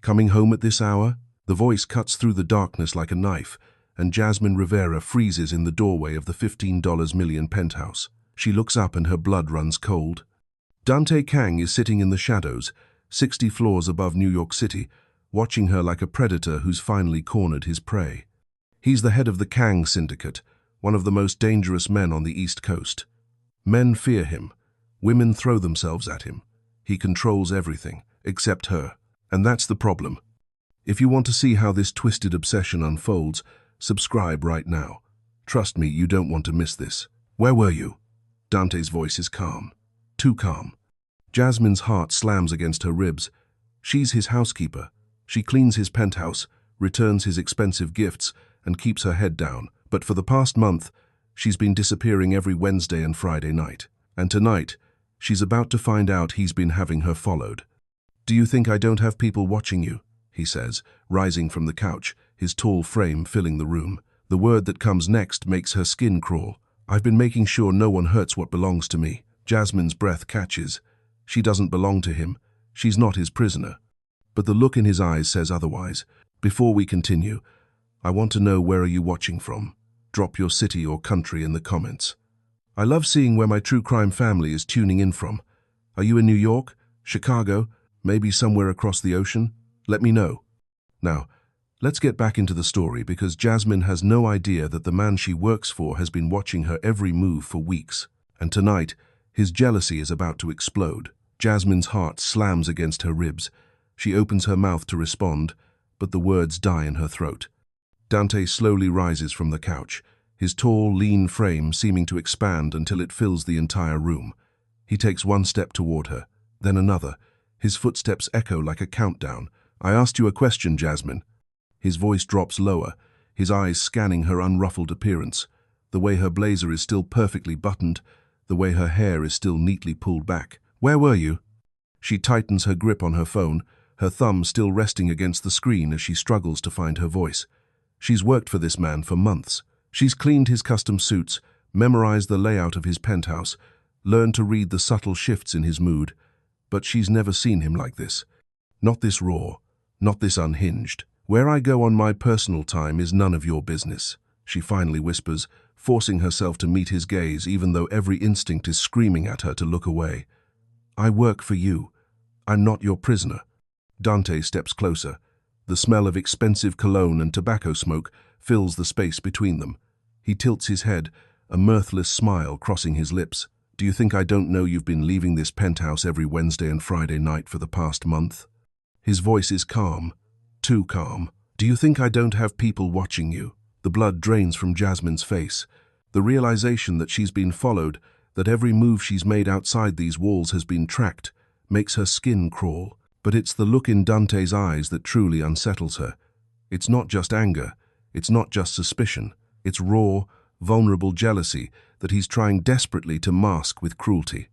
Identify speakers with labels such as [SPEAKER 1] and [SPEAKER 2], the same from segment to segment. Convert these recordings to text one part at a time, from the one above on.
[SPEAKER 1] Coming home at this hour? The voice cuts through the darkness like a knife, and Jasmine Rivera freezes in the doorway of the $15 million penthouse. She looks up and her blood runs cold. Dante Kang is sitting in the shadows, 60 floors above New York City, watching her like a predator who's finally cornered his prey. He's the head of the Kang syndicate, one of the most dangerous men on the East Coast. Men fear him. Women throw themselves at him. He controls everything, except her. And that's the problem. If you want to see how this twisted obsession unfolds, subscribe right now. Trust me, you don't want to miss this. Where were you? Dante's voice is calm. Too calm. Jasmine's heart slams against her ribs. She's his housekeeper. She cleans his penthouse, returns his expensive gifts, and keeps her head down. But for the past month, she's been disappearing every Wednesday and Friday night. And tonight, she's about to find out he's been having her followed. "Do you think I don't have people watching you?" he says, rising from the couch, his tall frame filling the room. The word that comes next makes her skin crawl. "I've been making sure no one hurts what belongs to me." Jasmine's breath catches. She doesn't belong to him. She's not his prisoner. But the look in his eyes says otherwise. "Before we continue, I want to know, where are you watching from? Drop your city or country in the comments. I love seeing where my true crime family is tuning in from. Are you in New York, Chicago, maybe somewhere across the ocean? Let me know." Now, let's get back into the story, because Jasmine has no idea that the man she works for has been watching her every move for weeks. And tonight, his jealousy is about to explode. Jasmine's heart slams against her ribs. She opens her mouth to respond, but the words die in her throat. Dante slowly rises from the couch, his tall, lean frame seeming to expand until it fills the entire room. He takes one step toward her, then another. His footsteps echo like a countdown. "I asked you a question, Jasmine." His voice drops lower, his eyes scanning her unruffled appearance. The way her blazer is still perfectly buttoned, the way her hair is still neatly pulled back. "Where were you?" She tightens her grip on her phone, her thumb still resting against the screen as she struggles to find her voice. She's worked for this man for months. She's cleaned his custom suits, memorized the layout of his penthouse, learned to read the subtle shifts in his mood. But she's never seen him like this. Not this raw, not this unhinged. "Where I go on my personal time is none of your business," she finally whispers, forcing herself to meet his gaze even though every instinct is screaming at her to look away. "I work for you. I'm not your prisoner." Dante steps closer. The smell of expensive cologne and tobacco smoke fills the space between them. He tilts his head, a mirthless smile crossing his lips. "Do you think I don't know you've been leaving this penthouse every Wednesday and Friday night for the past month?" His voice is calm, too calm. "Do you think I don't have people watching you?" The blood drains from Jasmine's face. The realization that she's been followed, that every move she's made outside these walls has been tracked, makes her skin crawl. But it's the look in Dante's eyes that truly unsettles her. It's not just anger, it's not just suspicion. It's raw, vulnerable jealousy that he's trying desperately to mask with cruelty.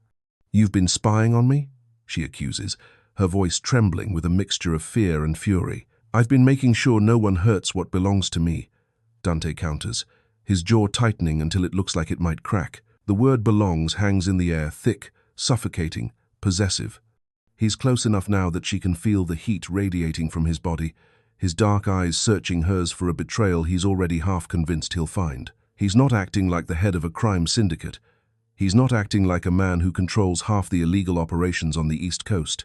[SPEAKER 1] "You've been spying on me?" she accuses, her voice trembling with a mixture of fear and fury. "I've been making sure no one hurts what belongs to me," Dante counters, his jaw tightening until it looks like it might crack. The word "belongs" hangs in the air, thick, suffocating, possessive. He's close enough now that she can feel the heat radiating from his body, his dark eyes searching hers for a betrayal he's already half convinced he'll find. He's not acting like the head of a crime syndicate. He's not acting like a man who controls half the illegal operations on the East Coast.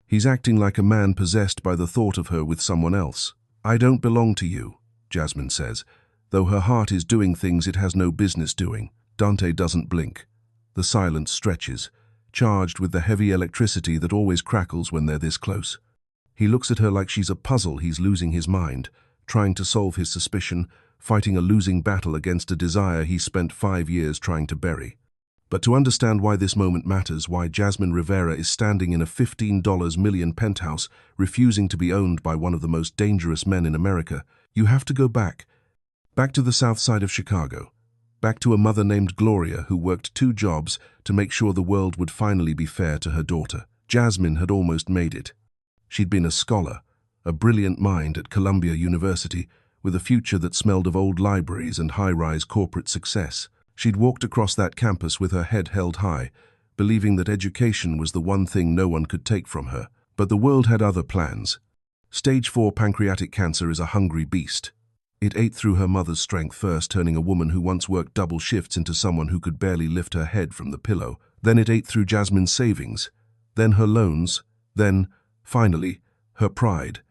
[SPEAKER 1] He's acting like a man possessed by the thought of her with someone else. "I don't belong to you," Jasmine says, though her heart is doing things it has no business doing. Dante doesn't blink. The silence stretches, charged with the heavy electricity that always crackles when they're this close. He looks at her like she's a puzzle he's losing his mind, trying to solve his suspicion, fighting a losing battle against a desire he spent 5 years trying to bury. But to understand why this moment matters, why Jasmine Rivera is standing in a $15 million penthouse, refusing to be owned by one of the most dangerous men in America, you have to go back to the south side of Chicago, back to a mother named Gloria who worked 2 jobs to make sure the world would finally be fair to her daughter. Jasmine had almost made it. She'd been a scholar, a brilliant mind at Columbia University, with a future that smelled of old libraries and high-rise corporate success. She'd walked across that campus with her head held high, believing that education was the one thing no one could take from her. But the world had other plans. Stage 4 pancreatic cancer is a hungry beast. It ate through her mother's strength first, turning a woman who once worked double shifts into someone who could barely lift her head from the pillow. Then it ate through Jasmine's savings, then her loans, then, finally, her pride.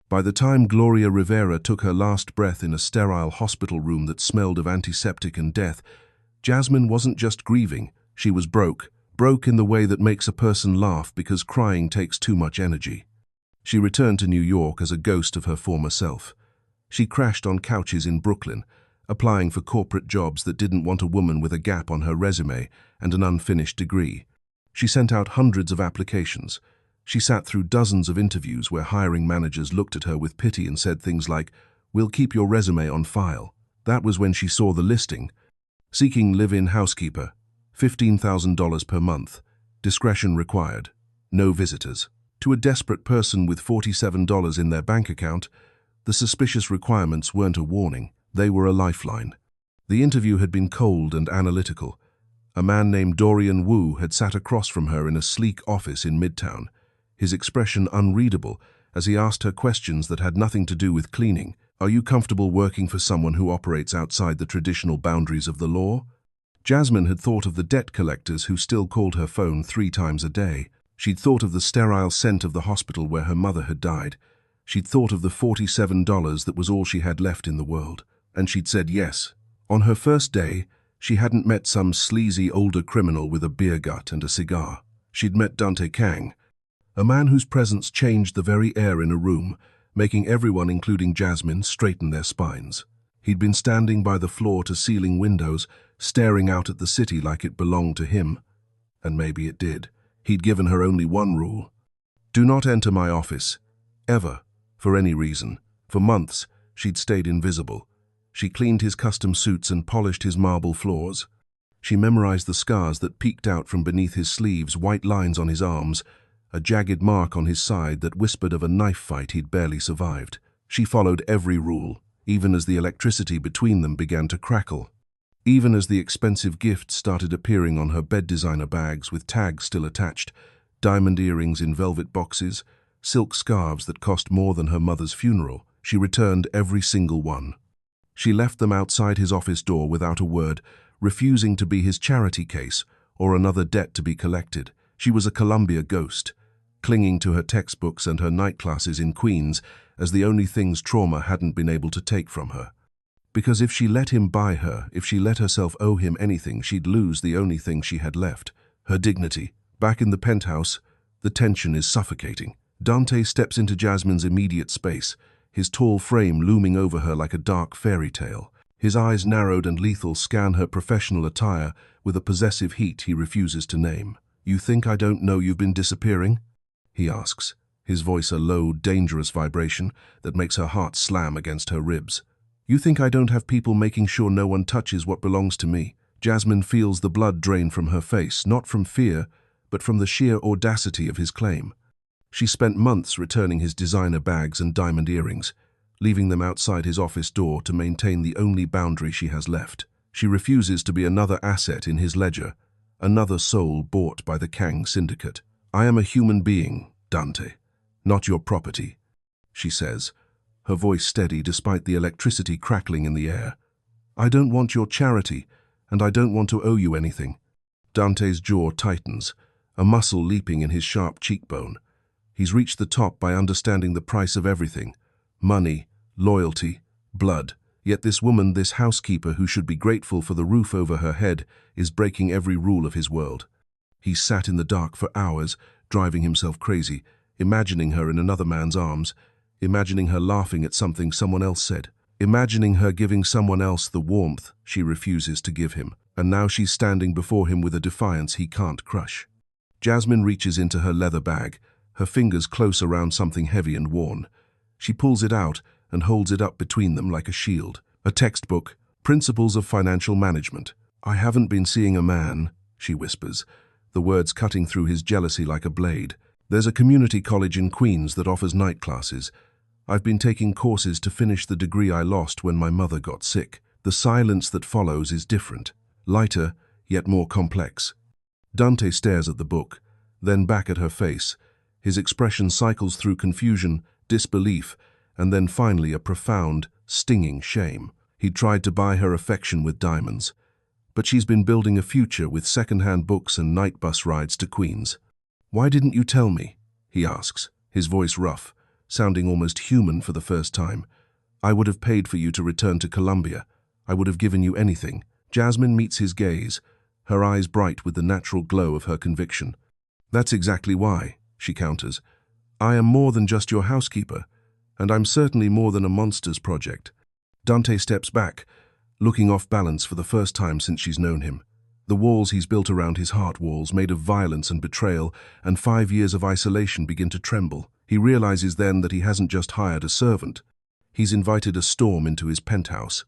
[SPEAKER 1] By the time Gloria Rivera took her last breath in a sterile hospital room that smelled of antiseptic and death, Jasmine wasn't just grieving, she was broke. Broke in the way that makes a person laugh because crying takes too much energy. She returned to New York as a ghost of her former self. She crashed on couches in Brooklyn, applying for corporate jobs that didn't want a woman with a gap on her resume and an unfinished degree. She sent out hundreds of applications. She sat through dozens of interviews where hiring managers looked at her with pity and said things like, "We'll keep your resume on file." That was when she saw the listing. Seeking live-in housekeeper, $15,000 per month, discretion required, no visitors. To a desperate person with $47 in their bank account, the suspicious requirements weren't a warning, they were a lifeline. The interview had been cold and analytical. A man named Dorian Wu had sat across from her in a sleek office in Midtown, his expression unreadable as he asked her questions that had nothing to do with cleaning. "Are you comfortable working for someone who operates outside the traditional boundaries of the law?" Jasmine had thought of the debt collectors who still called her phone 3 times a day. She'd thought of the sterile scent of the hospital where her mother had died. She'd thought of the $47 that was all she had left in the world. And she'd said yes. On her first day, she hadn't met some sleazy older criminal with a beer gut and a cigar. She'd met Dante Kang, a man whose presence changed the very air in a room, making everyone, including Jasmine, straighten their spines. He'd been standing by the floor-to-ceiling windows, staring out at the city like it belonged to him. And maybe it did. He'd given her only one rule. Do not enter my office. Ever. For any reason. For months, she'd stayed invisible. She cleaned his custom suits and polished his marble floors. She memorized the scars that peeked out from beneath his sleeves, white lines on his arms, a jagged mark on his side that whispered of a knife fight he'd barely survived. She followed every rule, even as the electricity between them began to crackle. Even as the expensive gifts started appearing on her bed designer bags with tags still attached, diamond earrings in velvet boxes, silk scarves that cost more than her mother's funeral, she returned every single one. She left them outside his office door without a word, refusing to be his charity case or another debt to be collected. She was a Columbia ghost, clinging to her textbooks and her night classes in Queens as the only things trauma hadn't been able to take from her. Because if she let him buy her, if she let herself owe him anything, she'd lose the only thing she had left, her dignity. Back in the penthouse, the tension is suffocating. Dante steps into Jasmine's immediate space, his tall frame looming over her like a dark fairy tale. His eyes, narrowed and lethal, scan her professional attire with a possessive heat he refuses to name. "You think I don't know you've been disappearing?" he asks, his voice a low, dangerous vibration that makes her heart slam against her ribs. "You think I don't have people making sure no one touches what belongs to me?" Jasmine feels the blood drain from her face, not from fear, but from the sheer audacity of his claim. She spent months returning his designer bags and diamond earrings, leaving them outside his office door to maintain the only boundary she has left. She refuses to be another asset in his ledger, another soul bought by the Kang syndicate. "I am a human being, Dante, not your property," she says, her voice steady despite the electricity crackling in the air. "I don't want your charity, and I don't want to owe you anything." Dante's jaw tightens, a muscle leaping in his sharp cheekbone. He's reached the top by understanding the price of everything: money, loyalty, blood. Yet this woman, this housekeeper who should be grateful for the roof over her head, is breaking every rule of his world. He's sat in the dark for hours, driving himself crazy, imagining her in another man's arms, imagining her laughing at something someone else said, imagining her giving someone else the warmth she refuses to give him. And now she's standing before him with a defiance he can't crush. Jasmine reaches into her leather bag, her fingers close around something heavy and worn. She pulls it out and holds it up between them like a shield. A textbook, Principles of Financial Management. "I haven't been seeing a man," she whispers, the words cutting through his jealousy like a blade. "There's a community college in Queens that offers night classes. I've been taking courses to finish the degree I lost when my mother got sick." The silence that follows is different, lighter, yet more complex. Dante stares at the book, then back at her face. His expression cycles through confusion, disbelief, and then finally a profound, stinging shame. He'd tried to buy her affection with diamonds, but she's been building a future with second-hand books and night bus rides to Queens. "Why didn't you tell me?" he asks, his voice rough, sounding almost human for the first time. "I would have paid for you to return to Colombia. I would have given you anything." Jasmine meets his gaze, her eyes bright with the natural glow of her conviction. "That's exactly why," she counters. "I am more than just your housekeeper, and I'm certainly more than a monster's project." Dante steps back, looking off balance for the first time since she's known him. The walls he's built around his heart walls, made of violence and betrayal, and 5 years of isolation begin to tremble. He realizes then that he hasn't just hired a servant. He's invited a storm into his penthouse,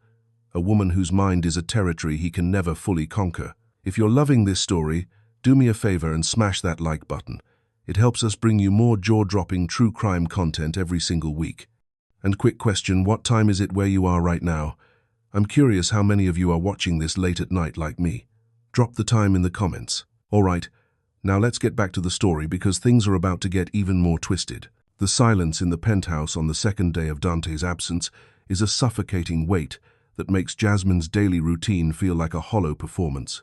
[SPEAKER 1] a woman whose mind is a territory he can never fully conquer. If you're loving this story, do me a favor and smash that like button. It helps us bring you more jaw-dropping true crime content every single week. And quick question, what time is it where you are right now? I'm curious how many of you are watching this late at night like me. Drop the time in the comments. All right, now let's get back to the story because things are about to get even more twisted. The silence in the penthouse on the second day of Dante's absence is a suffocating weight that makes Jasmine's daily routine feel like a hollow performance.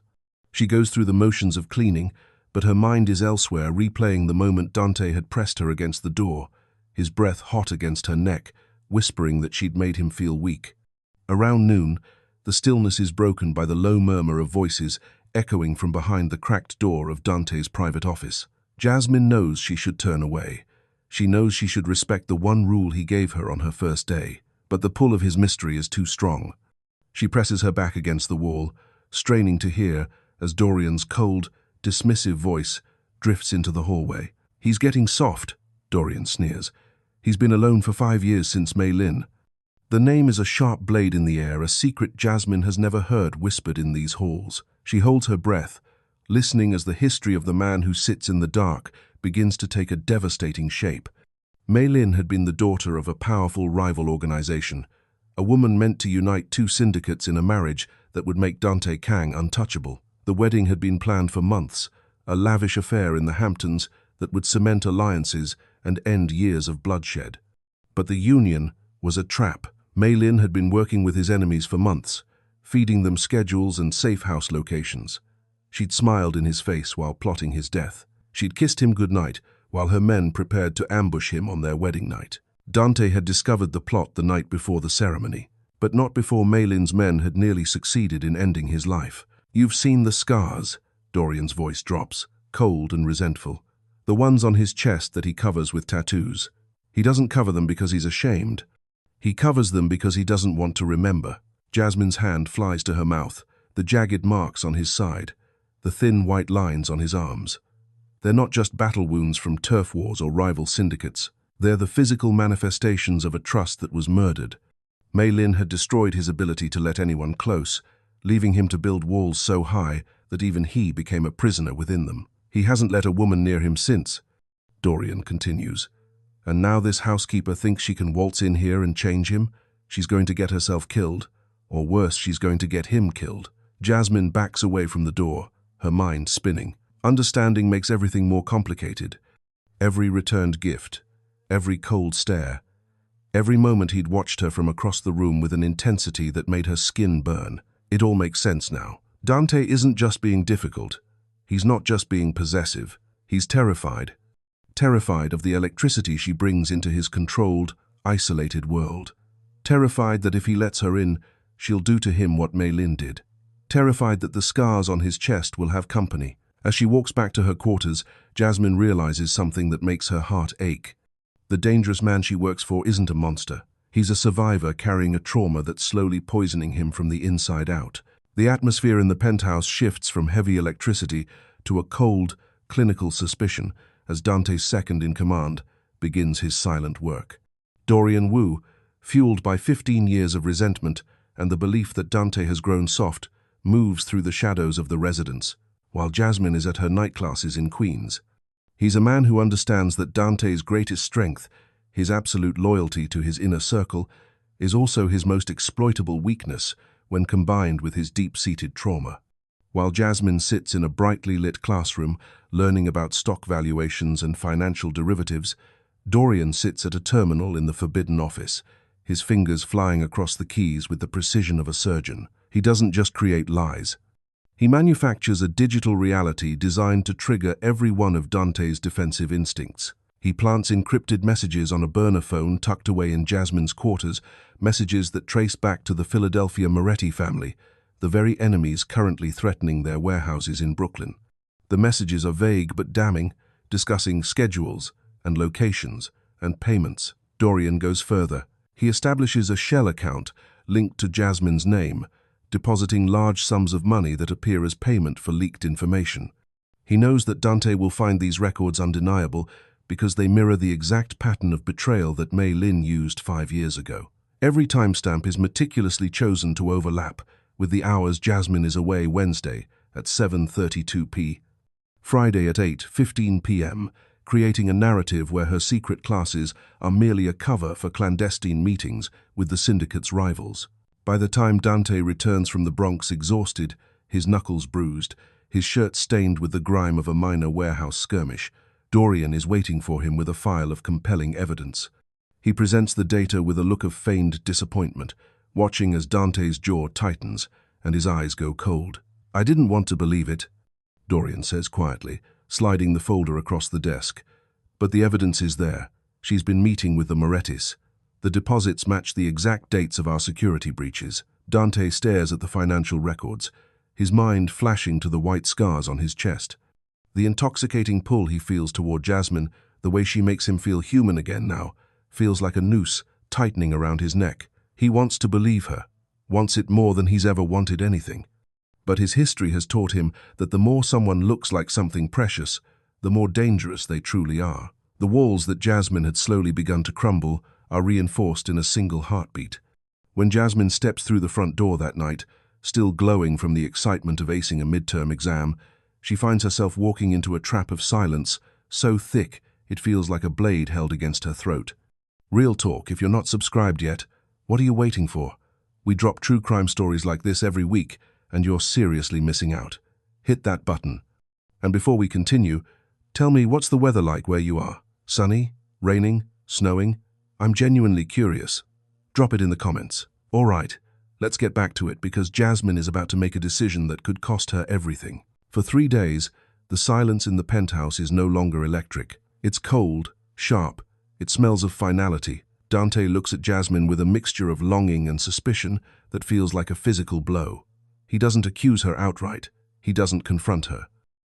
[SPEAKER 1] She goes through the motions of cleaning, but her mind is elsewhere, replaying the moment Dante had pressed her against the door, his breath hot against her neck, whispering that she'd made him feel weak. Around noon, the stillness is broken by the low murmur of voices echoing from behind the cracked door of Dante's private office. Jasmine knows she should turn away. She knows she should respect the one rule he gave her on her first day, but the pull of his mystery is too strong. She presses her back against the wall, straining to hear as Dorian's cold, dismissive voice drifts into the hallway. "He's getting soft," Dorian sneers. "He's been alone for 5 years since Maid." The name is a sharp blade in the air, a secret Jasmine has never heard whispered in these halls. She holds her breath, listening as the history of the man who sits in the dark begins to take a devastating shape. Maid had been the daughter of a powerful rival organization, a woman meant to unite 2 syndicates in a marriage that would make Dante Kang untouchable. The wedding had been planned for months, a lavish affair in the Hamptons that would cement alliances and end years of bloodshed. But the union was a trap. Maid had been working with his enemies for months, feeding them schedules and safe house locations. She'd smiled in his face while plotting his death. She'd kissed him goodnight while her men prepared to ambush him on their wedding night. Dante had discovered the plot the night before the ceremony, but not before Mayd's men had nearly succeeded in ending his life. "You've seen the scars," Dorian's voice drops, cold and resentful. "The ones on his chest that he covers with tattoos. He doesn't cover them because he's ashamed. He covers them because he doesn't want to remember." Jasmine's hand flies to her mouth, the jagged marks on his side, the thin white lines on his arms. They're not just battle wounds from turf wars or rival syndicates. They're the physical manifestations of a trust that was murdered. Mayd had destroyed his ability to let anyone close, leaving him to build walls so high that even he became a prisoner within them. "He hasn't let a woman near him since," Dorian continues. "And now this housekeeper thinks she can waltz in here and change him? She's going to get herself killed, or worse, she's going to get him killed." Jasmine backs away from the door, her mind spinning. Understanding makes everything more complicated. Every returned gift, every cold stare, every moment he'd watched her from across the room with an intensity that made her skin burn. It all makes sense now. Dante isn't just being difficult. He's not just being possessive. He's terrified. Terrified of the electricity she brings into his controlled, isolated world. Terrified that if he lets her in, she'll do to him what Mayd did. Terrified that the scars on his chest will have company. As she walks back to her quarters, Jasmine realizes something that makes her heart ache. The dangerous man she works for isn't a monster. He's a survivor carrying a trauma that's slowly poisoning him from the inside out. The atmosphere in the penthouse shifts from heavy electricity to a cold, clinical suspicion as Dante's second-in-command begins his silent work. Dorian Wu, fueled by 15 years of resentment and the belief that Dante has grown soft, moves through the shadows of the residence, while Jasmine is at her night classes in Queens. He's a man who understands that Dante's greatest strength, his absolute loyalty to his inner circle, is also his most exploitable weakness when combined with his deep-seated trauma. While Jasmine sits in a brightly lit classroom, learning about stock valuations and financial derivatives, Dorian sits at a terminal in the forbidden office, his fingers flying across the keys with the precision of a surgeon. He doesn't just create lies. He manufactures a digital reality designed to trigger every one of Dante's defensive instincts. He plants encrypted messages on a burner phone tucked away in Jasmine's quarters, messages that trace back to the Philadelphia Moretti family, the very enemies currently threatening their warehouses in Brooklyn. The messages are vague but damning, discussing schedules and locations and payments. Dorian goes further. He establishes a shell account linked to Jasmine's name, depositing large sums of money that appear as payment for leaked information. He knows that Dante will find these records undeniable because they mirror the exact pattern of betrayal that Mei Lin used 5 years ago. Every timestamp is meticulously chosen to overlap with the hours Jasmine is away: Wednesday at 7:32 p.m, Friday at 8:15 p.m, creating a narrative where her secret classes are merely a cover for clandestine meetings with the syndicate's rivals. By the time Dante returns from the Bronx exhausted, his knuckles bruised, his shirt stained with the grime of a minor warehouse skirmish, Dorian is waiting for him with a file of compelling evidence. He presents the data with a look of feigned disappointment, watching as Dante's jaw tightens and his eyes go cold. "I didn't want to believe it," Dorian says quietly, sliding the folder across the desk. "But the evidence is there. She's been meeting with the Morettis. The deposits match the exact dates of our security breaches." Dante stares at the financial records, his mind flashing to the white scars on his chest. The intoxicating pull he feels toward Jasmine, the way she makes him feel human again now, feels like a noose tightening around his neck. He wants to believe her, wants it more than he's ever wanted anything. But his history has taught him that the more someone looks like something precious, the more dangerous they truly are. The walls that Jasmine had slowly begun to crumble are reinforced in a single heartbeat. When Jasmine steps through the front door that night, still glowing from the excitement of acing a midterm exam, she finds herself walking into a trap of silence, so thick it feels like a blade held against her throat. Real talk, if you're not subscribed yet, what are you waiting for? We drop true crime stories like this every week, and you're seriously missing out. Hit that button. And before we continue, tell me, what's the weather like where you are? Sunny? Raining? Snowing? I'm genuinely curious. Drop it in the comments. All right, let's get back to it, because Jasmine is about to make a decision that could cost her everything. For 3 days, the silence in the penthouse is no longer electric. It's cold, sharp, it smells of finality. Dante looks at Jasmine with a mixture of longing and suspicion that feels like a physical blow. He doesn't accuse her outright. He doesn't confront her.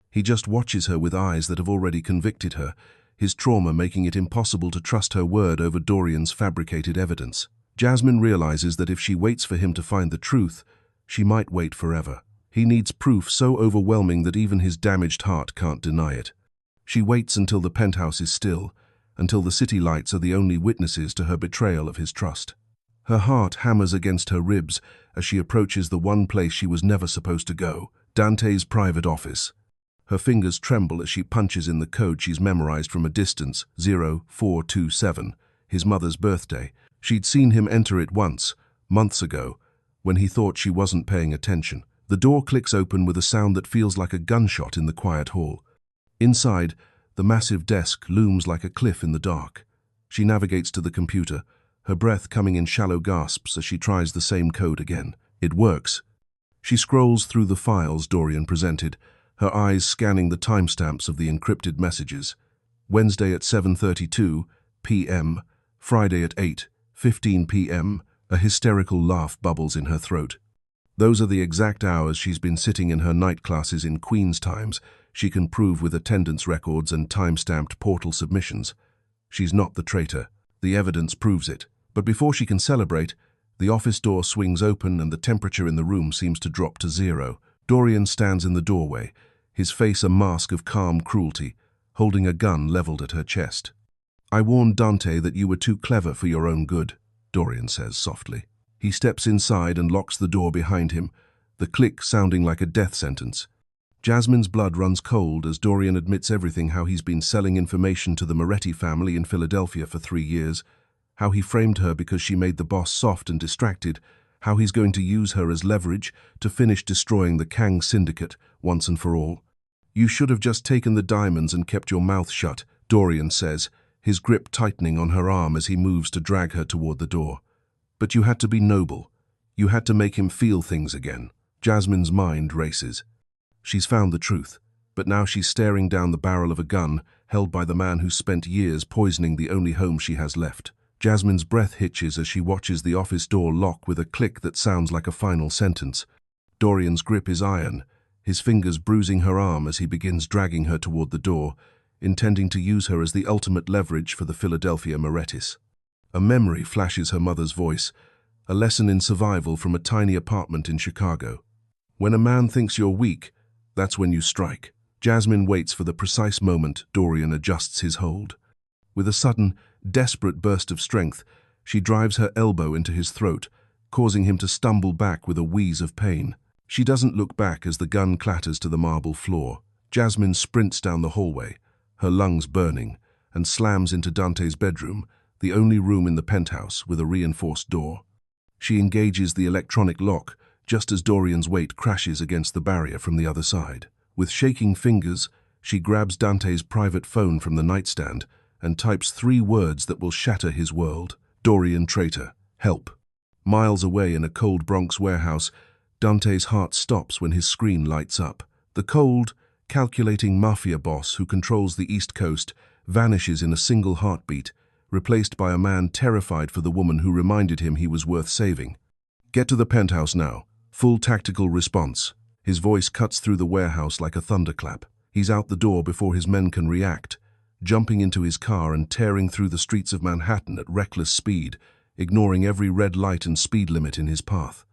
[SPEAKER 1] He just watches her with eyes that have already convicted her, his trauma making it impossible to trust her word over Dorian's fabricated evidence. Jasmine realizes that if she waits for him to find the truth, she might wait forever. He needs proof so overwhelming that even his damaged heart can't deny it. She waits until the penthouse is still, until the city lights are the only witnesses to her betrayal of his trust. Her heart hammers against her ribs as she approaches the one place she was never supposed to go, Dante's private office. Her fingers tremble as she punches in the code she's memorized from a distance, 0427, his mother's birthday. She'd seen him enter it once, months ago, when he thought she wasn't paying attention. The door clicks open with a sound that feels like a gunshot in the quiet hall. Inside, the massive desk looms like a cliff in the dark. She navigates to the computer, her breath coming in shallow gasps as she tries the same code again. It works. She scrolls through the files Dorian presented, her eyes scanning the timestamps of the encrypted messages. Wednesday at 7:32 p.m., Friday at 8:15 p.m., a hysterical laugh bubbles in her throat. Those are the exact hours she's been sitting in her night classes in Queen's Times. She can prove with attendance records and time-stamped portal submissions. She's not the traitor. The evidence proves it. But before she can celebrate, the office door swings open and the temperature in the room seems to drop to 0. Dorian stands in the doorway, his face a mask of calm cruelty, holding a gun leveled at her chest. "I warned Dante that you were too clever for your own good," Dorian says softly. He steps inside and locks the door behind him, the click sounding like a death sentence. Jasmine's blood runs cold as Dorian admits everything: how he's been selling information to the Moretti family in Philadelphia for 3 years, how he framed her because she made the boss soft and distracted, how he's going to use her as leverage to finish destroying the Kang syndicate once and for all. "You should have just taken the diamonds and kept your mouth shut," Dorian says, his grip tightening on her arm as he moves to drag her toward the door. But you had to be noble. You had to make him feel things again. Jasmine's mind races. She's found the truth, but now she's staring down the barrel of a gun held by the man who spent years poisoning the only home she has left. Jasmine's breath hitches as she watches the office door lock with a click that sounds like a final sentence. Dorian's grip is iron, his fingers bruising her arm as he begins dragging her toward the door, intending to use her as the ultimate leverage for the Philadelphia Morettis. A memory flashes her mother's voice, a lesson in survival from a tiny apartment in Chicago. When a man thinks you're weak, that's when you strike. Jasmine waits for the precise moment Dorian adjusts his hold. With a sudden, desperate burst of strength, she drives her elbow into his throat, causing him to stumble back with a wheeze of pain. She doesn't look back as the gun clatters to the marble floor. Jasmine sprints down the hallway, her lungs burning, and slams into Dante's bedroom, the only room in the penthouse with a reinforced door. She engages the electronic lock just as Dorian's weight crashes against the barrier from the other side. With shaking fingers, she grabs Dante's private phone from the nightstand and types 3 words that will shatter his world. Dorian traitor. Help. Miles away in a cold Bronx warehouse, Dante's heart stops when his screen lights up. The cold, calculating Mafia boss who controls the East Coast vanishes in a single heartbeat, replaced by a man terrified for the woman who reminded him he was worth saving. Get to the penthouse now. Full tactical response. His voice cuts through the warehouse like a thunderclap. He's out the door before his men can react, jumping into his car and tearing through the streets of Manhattan at reckless speed, ignoring every red light and speed limit in his path.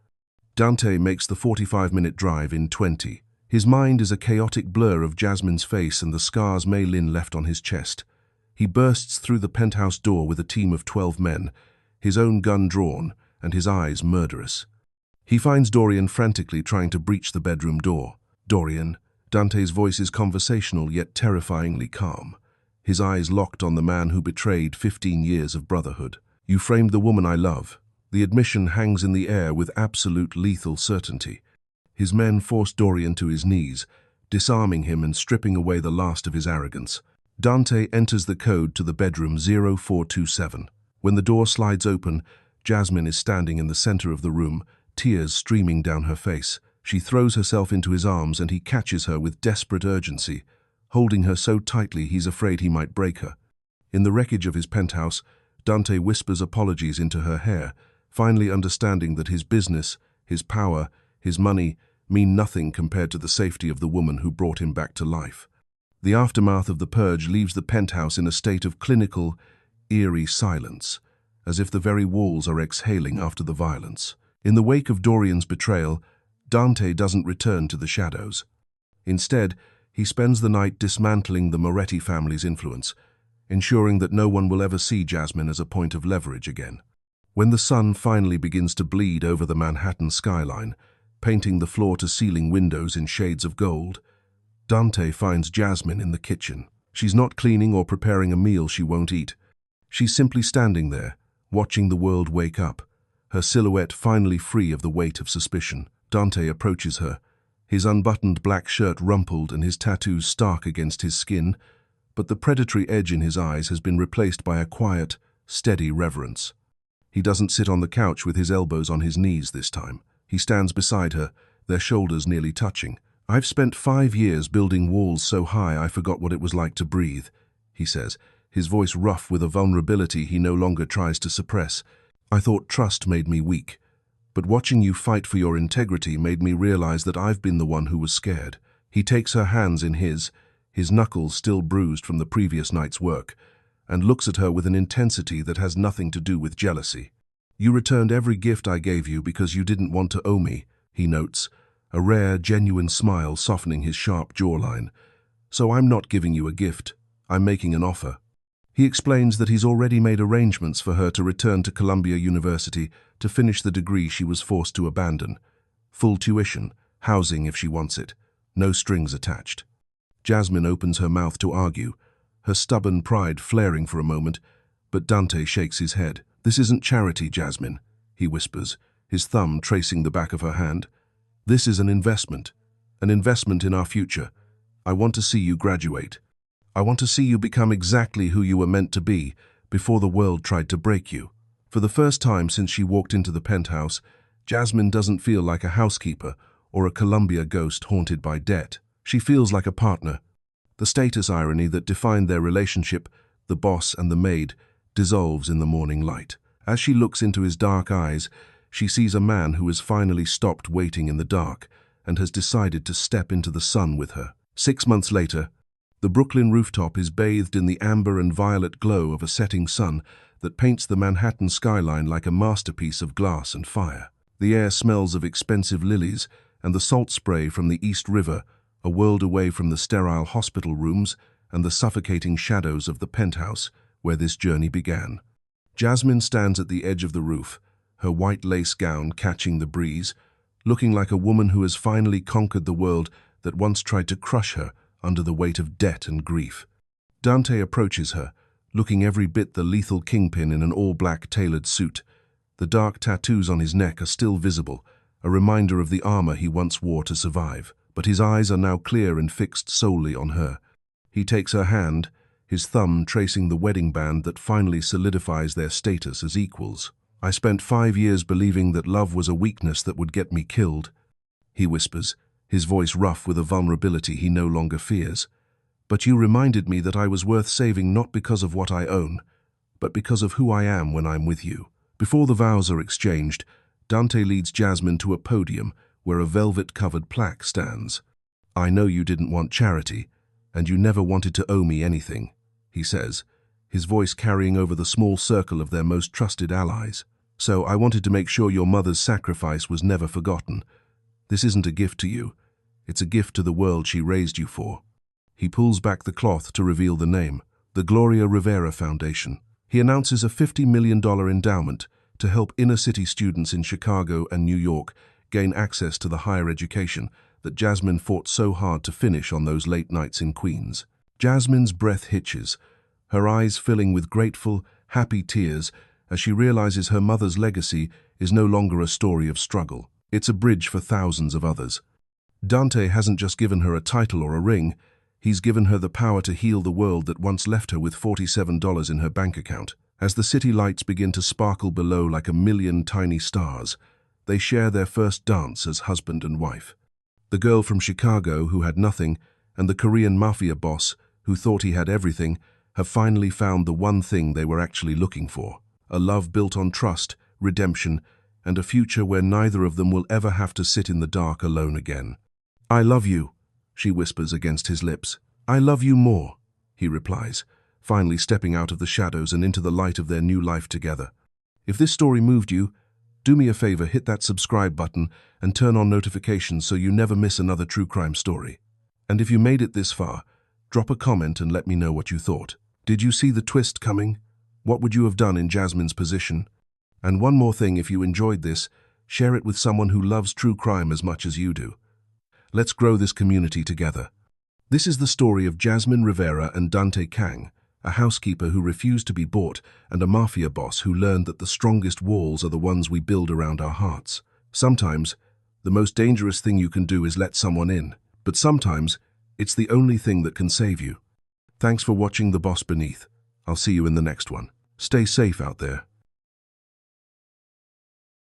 [SPEAKER 1] Dante makes the 45-minute drive in 20. His mind is a chaotic blur of Jasmine's face and the scars Mei Lin left on his chest. He bursts through the penthouse door with a team of 12 men, his own gun drawn and his eyes murderous. He finds Dorian frantically trying to breach the bedroom door. Dorian. Dante's voice is conversational yet terrifyingly calm, his eyes locked on the man who betrayed 15 years of brotherhood. You framed the woman I love. The admission hangs in the air with absolute lethal certainty. His men force Dorian to his knees, disarming him and stripping away the last of his arrogance. Dante enters the code to the bedroom 0427. When the door slides open, Jasmine is standing in the center of the room, tears streaming down her face. She throws herself into his arms and he catches her with desperate urgency, holding her so tightly he's afraid he might break her. In the wreckage of his penthouse, Dante whispers apologies into her hair, finally understanding that his business, his power, his money mean nothing compared to the safety of the woman who brought him back to life. The aftermath of the purge leaves the penthouse in a state of clinical, eerie silence, as if the very walls are exhaling after the violence. In the wake of Dorian's betrayal, Dante doesn't return to the shadows. Instead, he spends the night dismantling the Moretti family's influence, ensuring that no one will ever see Jasmine as a point of leverage again. When the sun finally begins to bleed over the Manhattan skyline, painting the floor-to-ceiling windows in shades of gold, Dante finds Jasmine in the kitchen. She's not cleaning or preparing a meal she won't eat. She's simply standing there, watching the world wake up, her silhouette finally free of the weight of suspicion. Dante approaches her, his unbuttoned black shirt rumpled and his tattoos stark against his skin, but the predatory edge in his eyes has been replaced by a quiet, steady reverence. He doesn't sit on the couch with his elbows on his knees this time. He stands beside her, their shoulders nearly touching. I've spent 5 years building walls so high I forgot what it was like to breathe, he says, his voice rough with a vulnerability he no longer tries to suppress. I thought trust made me weak, but watching you fight for your integrity made me realize that I've been the one who was scared. He takes her hands in his knuckles still bruised from the previous night's work, and looks at her with an intensity that has nothing to do with jealousy. You returned every gift I gave you because you didn't want to owe me, he notes, a rare, genuine smile softening his sharp jawline. So I'm not giving you a gift. I'm making an offer. He explains that he's already made arrangements for her to return to Columbia University to finish the degree she was forced to abandon. Full tuition, housing if she wants it, no strings attached. Jasmine opens her mouth to argue, her stubborn pride flaring for a moment, but Dante shakes his head. This isn't charity, Jasmine, he whispers, his thumb tracing the back of her hand. This is an investment in our future. I want to see you graduate. I want to see you become exactly who you were meant to be before the world tried to break you. For the first time since she walked into the penthouse, Jasmine doesn't feel like a housekeeper or a Columbia ghost haunted by debt. She feels like a partner. The status irony that defined their relationship, the boss and the maid, dissolves in the morning light. As she looks into his dark eyes, she sees a man who has finally stopped waiting in the dark and has decided to step into the sun with her. 6 months later, the Brooklyn rooftop is bathed in the amber and violet glow of a setting sun that paints the Manhattan skyline like a masterpiece of glass and fire. The air smells of expensive lilies and the salt spray from the East River, a world away from the sterile hospital rooms and the suffocating shadows of the penthouse where this journey began. Jasmine stands at the edge of the roof, her white lace gown catching the breeze, looking like a woman who has finally conquered the world that once tried to crush her under the weight of debt and grief. Dante approaches her, looking every bit the lethal kingpin in an all-black tailored suit. The dark tattoos on his neck are still visible, a reminder of the armor he once wore to survive. But his eyes are now clear and fixed solely on her. He takes her hand, his thumb tracing the wedding band that finally solidifies their status as equals. "I spent 5 years believing that love was a weakness that would get me killed," he whispers, his voice rough with a vulnerability he no longer fears. "But you reminded me that I was worth saving not because of what I own, but because of who I am when I'm with you." Before the vows are exchanged, Dante leads Jasmine to a podium where a velvet-covered plaque stands. "I know you didn't want charity, and you never wanted to owe me anything," he says, his voice carrying over the small circle of their most trusted allies. "So I wanted to make sure your mother's sacrifice was never forgotten. This isn't a gift to you. It's a gift to the world she raised you for." He pulls back the cloth to reveal the name, the Gloria Rivera Foundation. He announces a $50 million endowment to help inner-city students in Chicago and New York gain access to the higher education that Jasmine fought so hard to finish on those late nights in Queens. Jasmine's breath hitches, her eyes filling with grateful, happy tears as she realizes her mother's legacy is no longer a story of struggle. It's a bridge for thousands of others. Dante hasn't just given her a title or a ring, he's given her the power to heal the world that once left her with $47 in her bank account. As the city lights begin to sparkle below like a million tiny stars, they share their first dance as husband and wife. The girl from Chicago who had nothing and the Korean Mafia boss who thought he had everything have finally found the one thing they were actually looking for: a love built on trust, redemption, and a future where neither of them will ever have to sit in the dark alone again. "I love you," she whispers against his lips. "I love you more," he replies, finally stepping out of the shadows and into the light of their new life together. If this story moved you, do me a favor, hit that subscribe button and turn on notifications so you never miss another true crime story. And if you made it this far, drop a comment and let me know what you thought. Did you see the twist coming? What would you have done in Jasmine's position? And one more thing, if you enjoyed this, share it with someone who loves true crime as much as you do. Let's grow this community together. This is the story of Jasmine Rivera and Dante Kang, a housekeeper who refused to be bought and a mafia boss who learned that the strongest walls are the ones we build around our hearts. Sometimes, the most dangerous thing you can do is let someone in, but sometimes, it's the only thing that can save you. Thanks for watching The Boss Beneath. I'll see you in the next one. Stay safe out there.